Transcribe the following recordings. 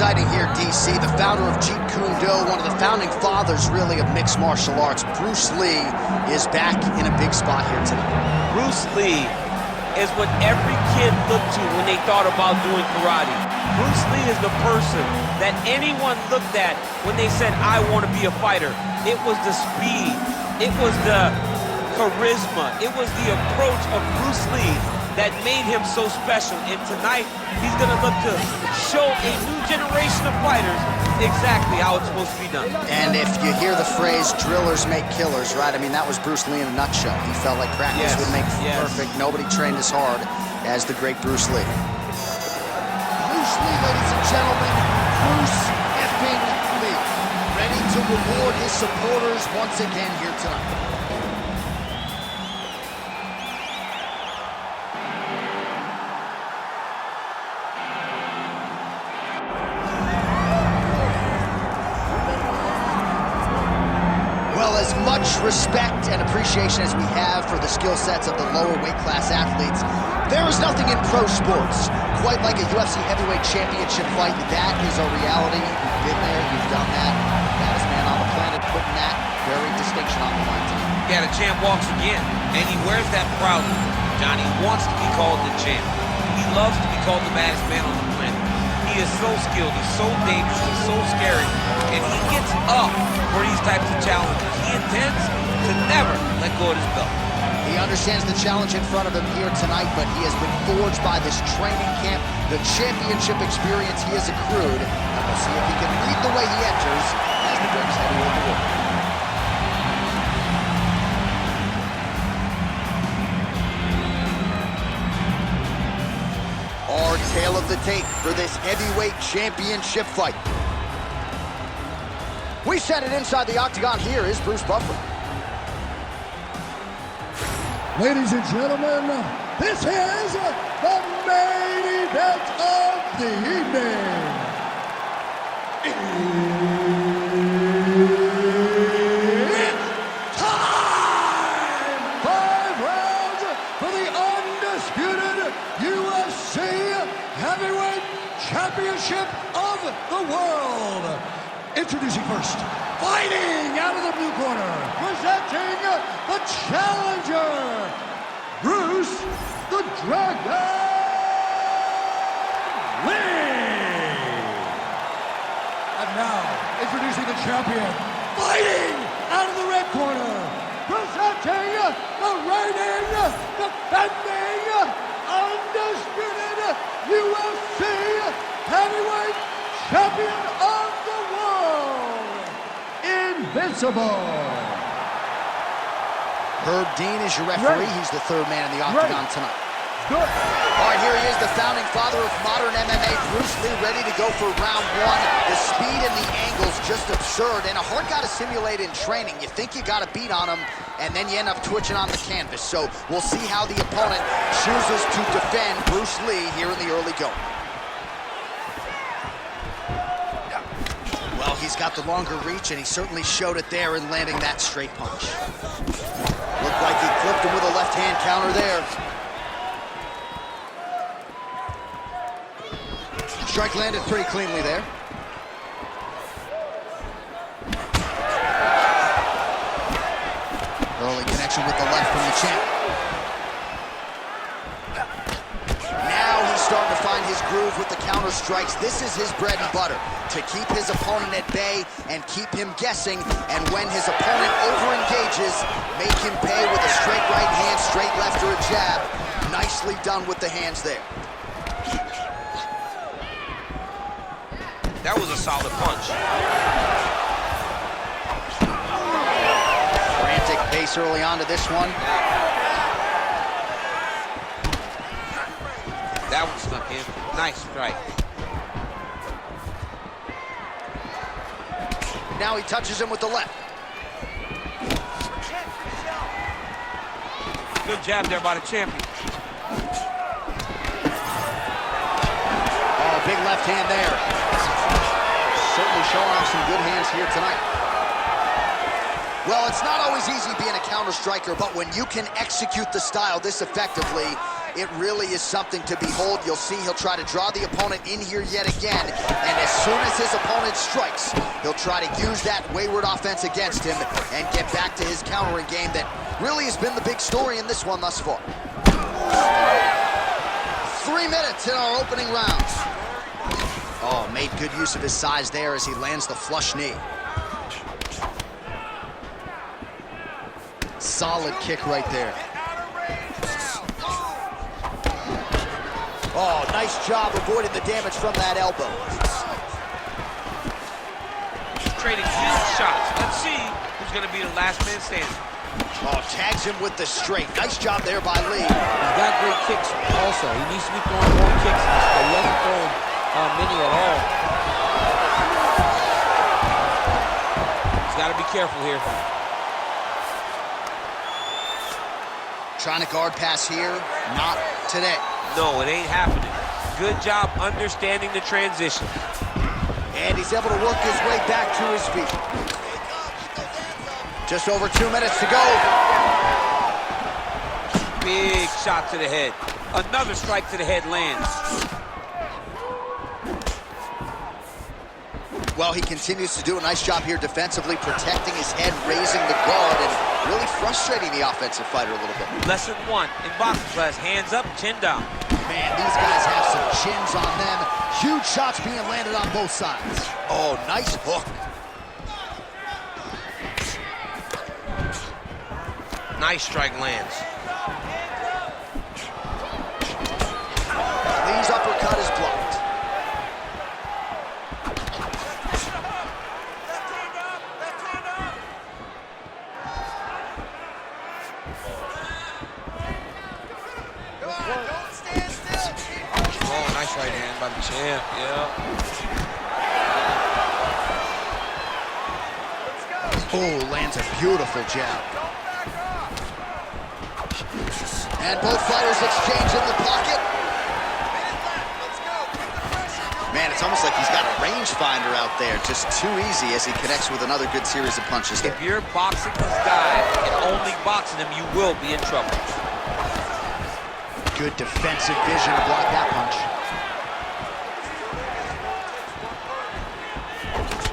exciting here, DC. The founder of Jeet Kune Do, one of the founding fathers, really, of mixed martial arts, Bruce Lee, is back in a big spot here tonight. Bruce Lee is what every kid looked to when they thought about doing karate. Bruce Lee is the person that anyone looked at when they said, I want to be a fighter. It was the speed, it was the charisma, it was the approach of Bruce Lee that made him so special. And tonight, he's gonna look to show a new generation of fighters exactly how it's supposed to be done. And if you hear the phrase, drillers make killers, right? I mean, that was Bruce Lee in a nutshell. He felt like practice would make perfect. Nobody trained as hard as the great Bruce Lee. Bruce Lee, ladies and gentlemen, Bruce effing Lee. Ready to reward his supporters once again here tonight. As much respect and appreciation as we have for the skill sets of the lower weight class athletes, there is nothing in pro sports quite like a UFC heavyweight championship fight. That is a reality. You've been there, you've done that. Baddest man on the planet putting that very distinction on the line tonight. Yeah, the champ walks again, and he wears that proudly. Johnny wants to be called the champ. He loves to be called the baddest man on the planet. He is so skilled, he's so dangerous, he's so scary, and he gets up for these types of challenges. He intends to never let go of his belt. He understands the challenge in front of him here tonight, but he has been forged by this training camp, the championship experience he has accrued, and we'll see if he can lead the way he enters as the greatest heavyweight in the world. Our tale of the tape for this heavyweight championship fight. We send it inside the octagon. Here is Bruce Buffer. Ladies and gentlemen, this is the main event of the evening. It's time! 5 rounds for the undisputed UFC Heavyweight Championship of the world. Introducing first, fighting out of the blue corner, presenting the challenger, Bruce the Dragon Lee. And now, introducing the champion, fighting out of the red corner, presenting the reigning, defending, undisputed UFC Heavyweight Champion of the world, Invincible. Herb Dean is your referee. He's the third man in the octagon tonight. All right, here he is, the founding father of modern MMA, Bruce Lee, ready to go for round one. The speed and the angles just absurd, and a hard guy to simulate in training. You think you got a beat on him, and then you end up twitching on the canvas. So we'll see how the opponent chooses to defend Bruce Lee here in the early going. Well, he's got the longer reach, and he certainly showed it there in landing that straight punch. Looked like he clipped him with a left-hand counter there. Strike landed pretty cleanly there. Early connection with the left from the champ. Now he's starting to find his groove with the counter strikes. This is his bread and butter, to keep his opponent at bay and keep him guessing. And when his opponent over-engages, make him pay with a straight right hand, straight left, or a jab. Nicely done with the hands there. That was a solid punch. Frantic pace early on to this one. That one stuck in. Nice strike. Now he touches him with the left. Good jab there by the champion. Oh, big left hand there. Certainly showing off some good hands here tonight. Well, it's not always easy being a counter striker, but when you can execute the style this effectively, it really is something to behold. You'll see he'll try to draw the opponent in here yet again, and as soon as his opponent strikes, he'll try to use that wayward offense against him and get back to his countering game that really has been the big story in this one thus far. 3 minutes in our opening rounds. Oh, made good use of his size there as he lands the flush knee. Solid kick right there. Oh, nice job avoiding the damage from that elbow. Trading huge shots. Let's see who's going to be the last man standing. Oh, tags him with the straight. Nice job there by Lee. He's got great kicks also. He needs to be throwing more kicks. He hasn't thrown many at all. He's got to be careful here. Trying to guard pass here. Not today. No, it ain't happening. Good job understanding the transition. And he's able to work his way back to his feet. Just over 2 minutes to go. Big shot to the head. Another strike to the head lands. Well, he continues to do a nice job here defensively, protecting his head, raising the guard, and really frustrating the offensive fighter a little bit. Lesson 1 in boxing class, hands up, chin down. Man, these guys have some chins on them. Huge shots being landed on both sides. Oh, nice hook. Nice strike lands. Lee's uppercut is blocked. Oh, nice right hand by the champ, yeah. Oh, lands a beautiful jab. And both fighters exchange in the pocket. Man, it's almost like he's got a rangefinder out there. Just too easy as he connects with another good series of punches there. If you're boxing this guy and only boxing him, you will be in trouble. Good defensive vision to block that punch.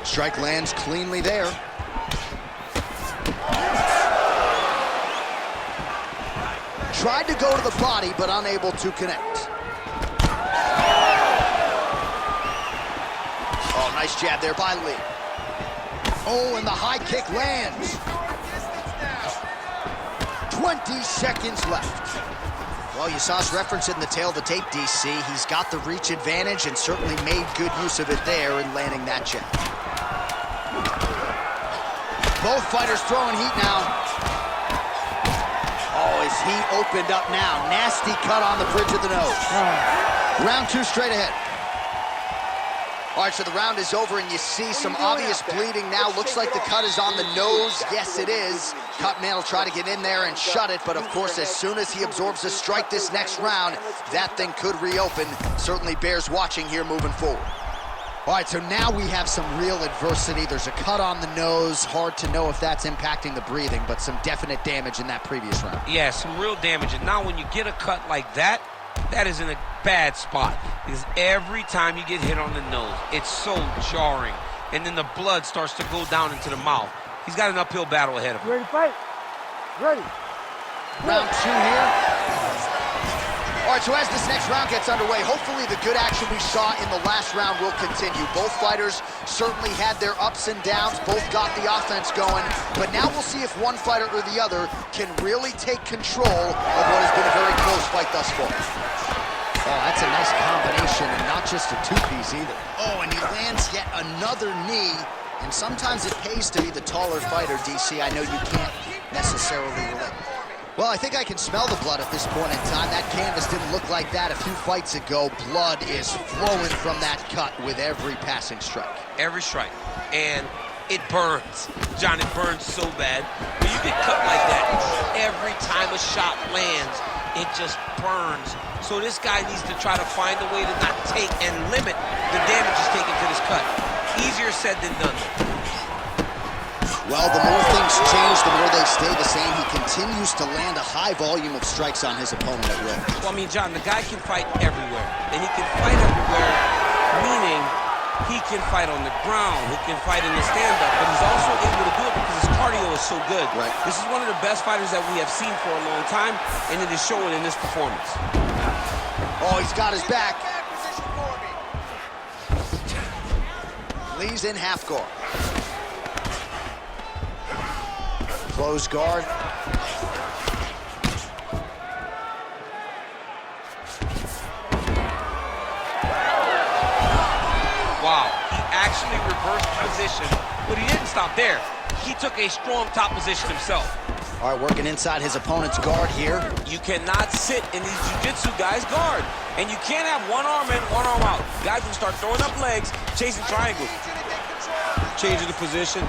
Strike lands cleanly there. Tried to go to the body, but unable to connect. Oh, nice jab there by Lee. Oh, and the high kick lands. 20 seconds left. Well, you saw us reference it in the tail of the tape, DC. He's got the reach advantage and certainly made good use of it there in landing that jab. Both fighters throwing heat now. Oh, his heat opened up now. Nasty cut on the bridge of the nose. Round 2 straight ahead. All right, so the round is over, and you see some obvious bleeding now. Looks like the cut is on the nose. Yes, it is. Cutman will try to get in there and shut it, but of course, as soon as he absorbs a strike this next round, that thing could reopen. Certainly bears watching here moving forward. All right, so now we have some real adversity. There's a cut on the nose. Hard to know if that's impacting the breathing, but some definite damage in that previous round. Yeah, some real damage. And now when you get a cut like that, that is in a bad spot. Because every time you get hit on the nose, it's so jarring. And then the blood starts to go down into the mouth. He's got an uphill battle ahead of him. Ready to fight? Ready. Round 2 here. All right, so as this next round gets underway, hopefully the good action we saw in the last round will continue. Both fighters certainly had their ups and downs, both got the offense going, but now we'll see if one fighter or the other can really take control of what has been a very close fight thus far. Oh, that's a nice combination, and not just a two-piece either. Oh, and he lands yet another knee, and sometimes it pays to be the taller fighter, DC. I know you can't necessarily relate. Well, I think I can smell the blood at this point in time. That canvas didn't look like that a few fights ago. Blood is flowing from that cut with every passing strike. Every strike. And it burns. John, it burns so bad. When you get cut like that, every time a shot lands, it just burns. So this guy needs to try to find a way to not take and limit the damage he's taken to this cut. Easier said than done. Well, the more things change, the more they stay the same. He continues to land a high volume of strikes on his opponent at will. Well, I mean, John, the guy can fight everywhere. And he can fight everywhere, meaning He can fight on the ground. He can fight in the stand-up. But he's also able to do it because his cardio is so good. Right. This is one of the best fighters that we have seen for a long time, and it is showing in this performance. Oh, he's got his back. Lee's in half guard. Close guard. Wow, he actually reversed position, but he didn't stop there. He took a strong top position himself. All right, working inside his opponent's guard here. You cannot sit in these jiu-jitsu guys' guard. And you can't have one arm in, one arm out. Guys will start throwing up legs, chasing triangles. Changing the position.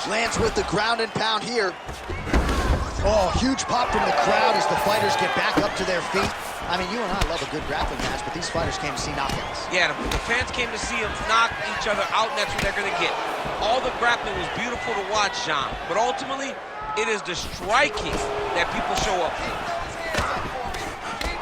Lands with the ground and pound here. Oh, huge pop from the crowd as the fighters get back up to their feet. I mean, you and I love a good grappling match, but these fighters came to see knockouts. Yeah, the fans came to see them knock each other out, and that's what they're going to get. All the grappling was beautiful to watch, John, but ultimately, it is the striking that people show up for.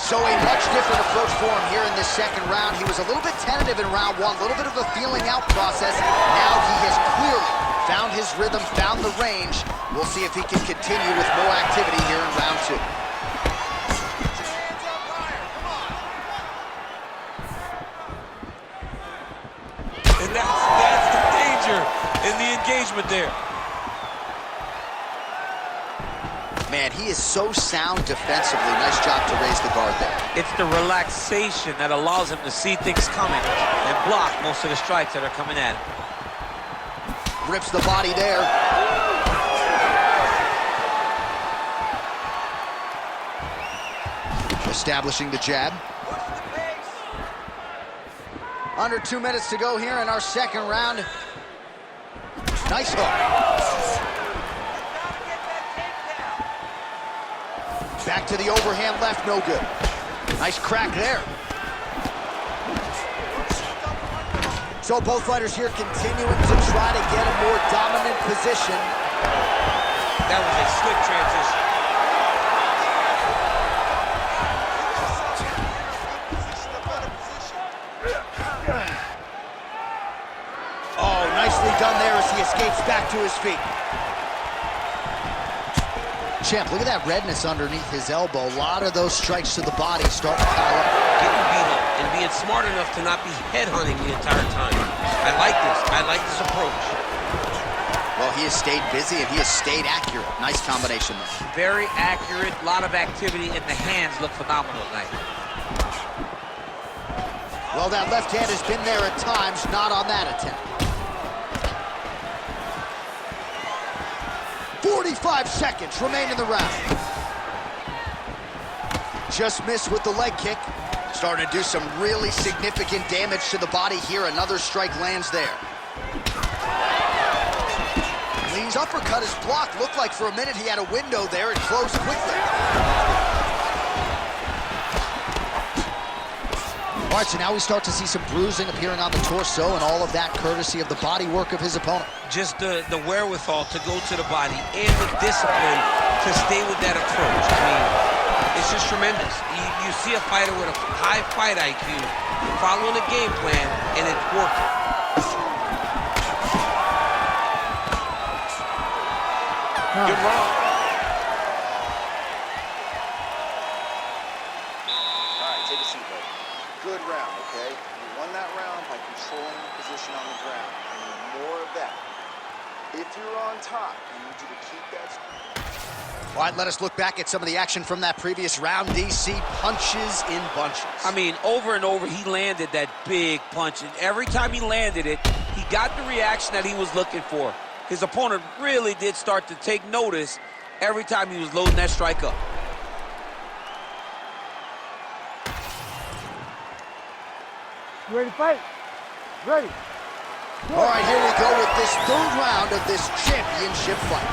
So a much different approach for him here in this second round. He was a little bit tentative in round one, a little bit of a feeling out process. Now he has clearly found his rhythm, found the range. We'll see if he can continue with more activity here in round two. And that's the danger in the engagement there. Man, he is so sound defensively. Nice job to raise the guard there. It's the relaxation that allows him to see things coming and block most of the strikes that are coming at him. Rips the body there. Establishing the jab. Under 2 minutes to go here in our second round. Nice hook. Back to the overhand left, no good. Nice crack there. So both fighters here continuing to try to get a more dominant position. That was a slick transition. Oh, nicely done there as he escapes back to his feet. Champ, look at that redness underneath his elbow. A lot of those strikes to the body starting to pile up. Getting beat up and being smart enough to not be headhunting the entire time. I like this. I like this approach. Well, he has stayed busy and he has stayed accurate. Nice combination there. Very accurate. A lot of activity, and the hands look phenomenal tonight. Well, that left hand has been there at times, not on that attempt. 45 seconds remain in the round. Just missed with the leg kick. Starting to do some really significant damage to the body here. Another strike lands there. Lee's uppercut is blocked. Looked like for a minute he had a window there. It closed quickly. All right, so now we start to see some bruising appearing on the torso, and all of that courtesy of the body work of his opponent. Just the wherewithal to go to the body and the discipline to stay with that approach. I mean, it's just tremendous. You see a fighter with a high fight IQ following a game plan, and it's working. You're wrong. All right, take a seat, buddy. Good round, okay? You won that round by controlling the position on the ground. I need more of that. If you're on top, I need you to keep that. All right, let us look back at some of the action from that previous round. DC punches in bunches. I mean, over and over, he landed that big punch. And every time he landed it, he got the reaction that he was looking for. His opponent really did start to take notice every time he was loading that strike up. You ready to fight? Ready. All right, here we go with this third round of this championship fight.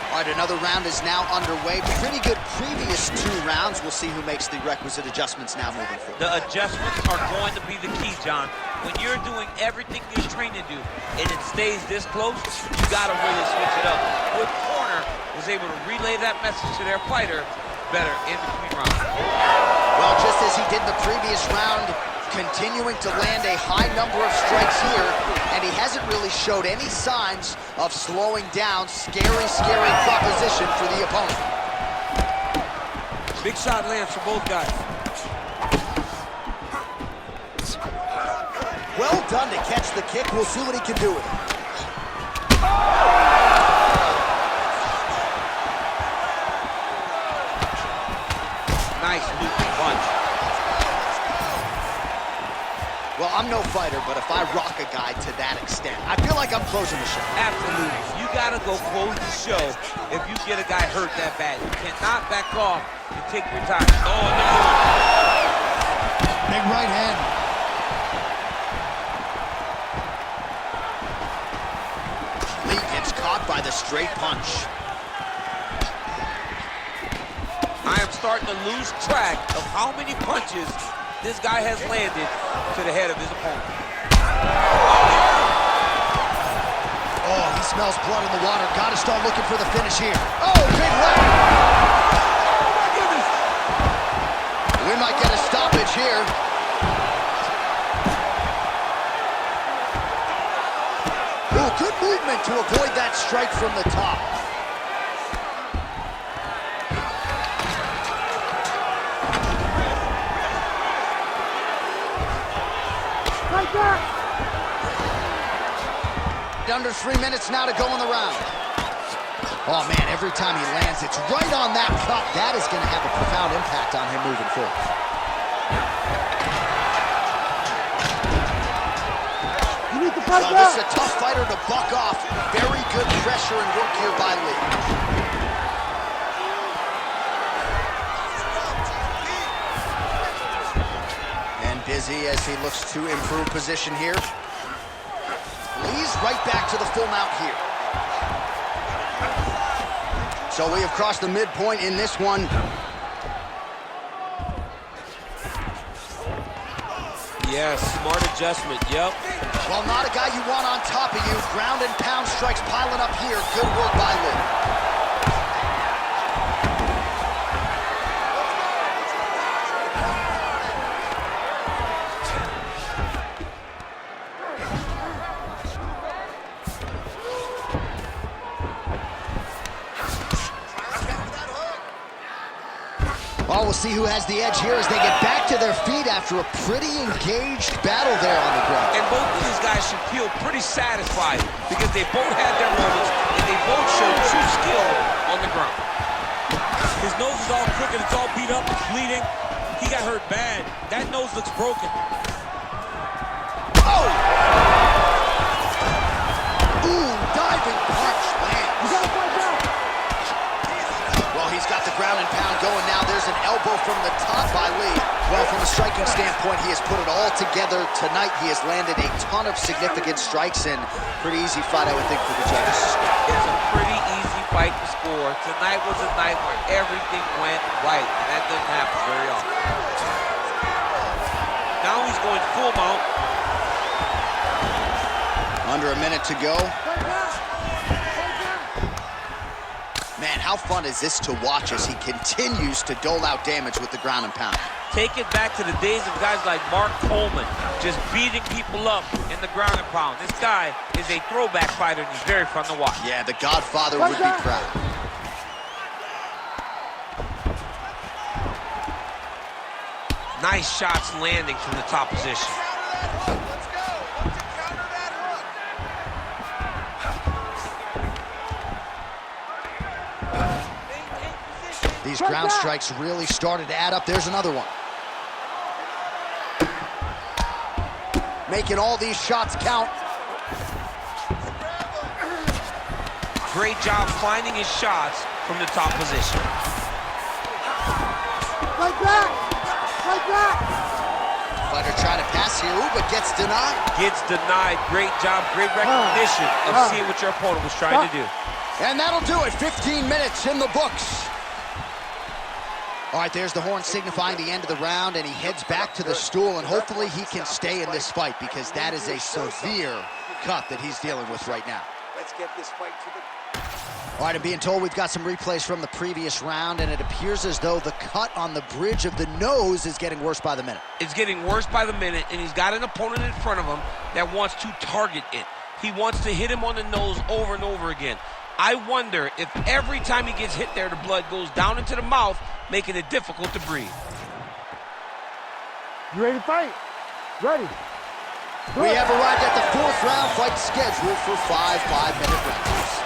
All right, another round is now underway. Pretty good previous 2 rounds. We'll see who makes the requisite adjustments now moving forward. The adjustments are going to be the key, John. When you're doing everything you're trained to do and it stays this close, you got to really switch it up. Good corner was able to relay that message to their fighter better in between rounds. Well, just as he did in the previous round, continuing to land a high number of strikes here, and he hasn't really showed any signs of slowing down. Scary, scary proposition for the opponent. Big shot lands for both guys. Well done to catch the kick. We'll see what he can do with it. Nice looping punch. Well, I'm no fighter, but if I rock a guy to that extent, I feel like I'm closing the show. Absolutely. You gotta go close the show if you get a guy hurt that bad. You cannot back off and take your time. Oh, no. Big right hand. Lee gets caught by the straight punch. I am starting to lose track of how many punches this guy has landed to the head of his opponent. Oh, he smells blood in the water. Got to start looking for the finish here. Oh, big right. Oh, my goodness. We might get a stoppage here. Oh, good movement to avoid that strike from the top. Under 3 minutes now to go in the round. Oh man, every time he lands, it's right on that cut. That is going to have a profound impact on him moving forward. You need to fight This is a tough fighter to buck off. Very good pressure and work here by Lee. And busy as he looks to improve position here. Lee's right back to the full mount here. So we have crossed the midpoint in this one. Yes, smart adjustment, yep. Well, not a guy you want on top of you. Ground and pound strikes piling up here. Good work by Lee. Well, we'll see who has the edge here as they get back to their feet after a pretty engaged battle there on the ground. And both of these guys should feel pretty satisfied because they both had their moments and they both showed true skill on the ground. His nose is all crooked, it's all beat up, it's bleeding. He got hurt bad. That nose looks broken. Oh! Ooh, diving punch, man. You gotta fight back. Well, he's got the ground and pound going now. There's an elbow from the top by Lee. Well, from a striking standpoint, he has put it all together tonight. He has landed a ton of significant strikes and pretty easy fight, I would think, for the judges. It's a pretty easy fight to score. Tonight was a night where everything went right, and that doesn't happen very often. Now he's going full mount. Under a minute to go. Man, how fun is this to watch as he continues to dole out damage with the ground and pound? Take it back to the days of guys like Mark Coleman, just beating people up in the ground and pound. This guy is a throwback fighter, and he's very fun to watch. Yeah, the Godfather would be proud. Nice shots landing from the top position. These ground strikes really started to add up. There's another one. Making all these shots count. Great job finding his shots from the top position. Fight back! Fight back! Fighter trying to pass here, ooh, but gets denied. Gets denied. Great job, great recognition of seeing what your opponent was trying to do. And that'll do it. 15 minutes in the books. All right, there's the horn signifying the end of the round, and he heads back to the stool, and hopefully he can stay in this fight because that is a severe cut that he's dealing with right now. Let's get this fight to the... All right, I'm being told we've got some replays from the previous round, and it appears as though the cut on the bridge of the nose is getting worse by the minute. It's getting worse by the minute, and he's got an opponent in front of him that wants to target it. He wants to hit him on the nose over and over again. I wonder if every time he gets hit there, the blood goes down into the mouth, making it difficult to breathe. You ready to fight? Ready. We have arrived at the 4th round fight scheduled for 5 5-minute rounds.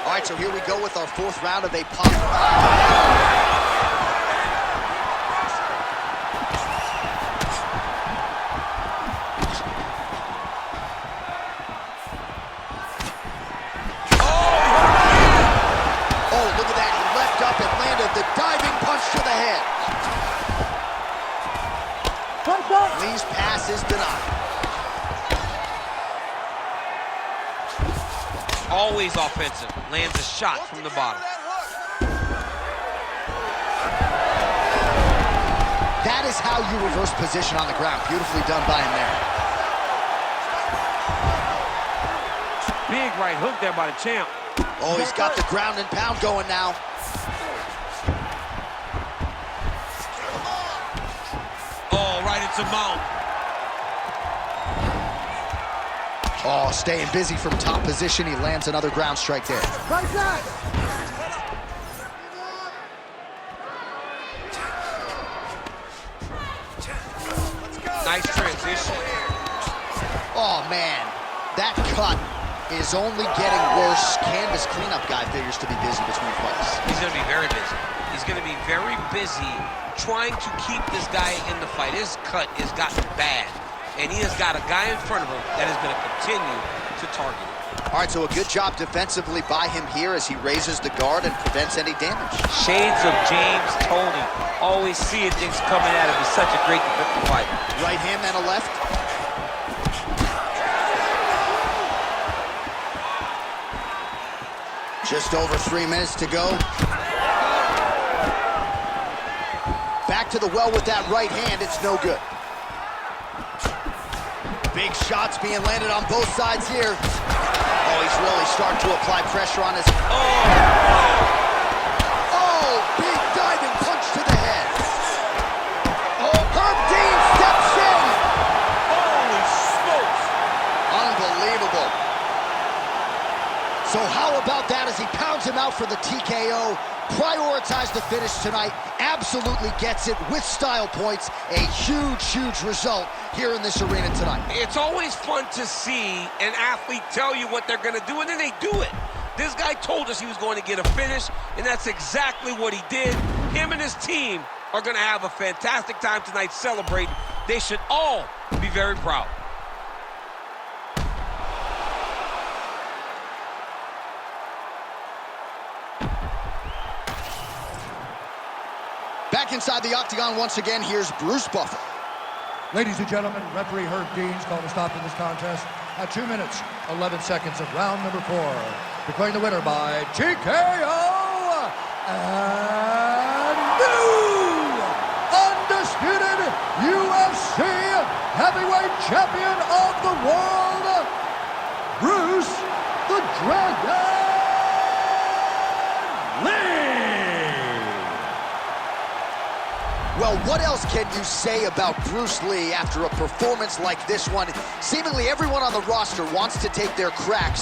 All right, so here we go with our 4th round of a possible. Oh, look at that. He leapt up and landed the diving punch to the head. Lee's pass is denied. Always offensive. Lands a shot from the bottom. That is how you reverse position on the ground. Beautifully done by him there. Big right hook there by the champ. Oh, he's got the ground and pound going now. Oh, right into mount. Oh, staying busy from top position. He lands another ground strike there. Right side. Nice transition. Oh, man. That cut is only getting worse. Canvas cleanup guy figures to be busy between fights. He's going to be very busy. He's going to be very busy trying to keep this guy in the fight. His cut has gotten bad, and he has got a guy in front of him that is going to continue to target him. All right, so a good job defensively by him here as he raises the guard and prevents any damage. Shades of James Toney. Always seeing things coming at him. He's such a great defensive fighter. Right hand and a left. Just over 3 minutes to go. Back to the well with that right hand. It's no good. Big shots being landed on both sides here. Oh, he's really starting to apply pressure on his... Oh, big diving punch to the head. Oh, Herb Dean steps in. Holy smokes! Unbelievable. So how about that as he pounds him out for the TKO? Prioritized the finish tonight. Absolutely gets it with style points. A huge, huge result here in this arena tonight. It's always fun to see an athlete tell you what they're going to do, and then they do it. This guy told us he was going to get a finish, and that's exactly what he did. Him and his team are going to have a fantastic time tonight celebrating. They should all be very proud. Back inside the octagon once again, here's Bruce Buffer. Ladies and gentlemen, referee Herb Dean's called a stop to this contest at 2 minutes, 11 seconds of round number 4. Declaring the winner by TKO and new undisputed UFC heavyweight champion of the world, Bruce the Dragon Lee. Well, what else can you say about Bruce Lee after a performance like this one? Seemingly everyone on the roster wants to take their cracks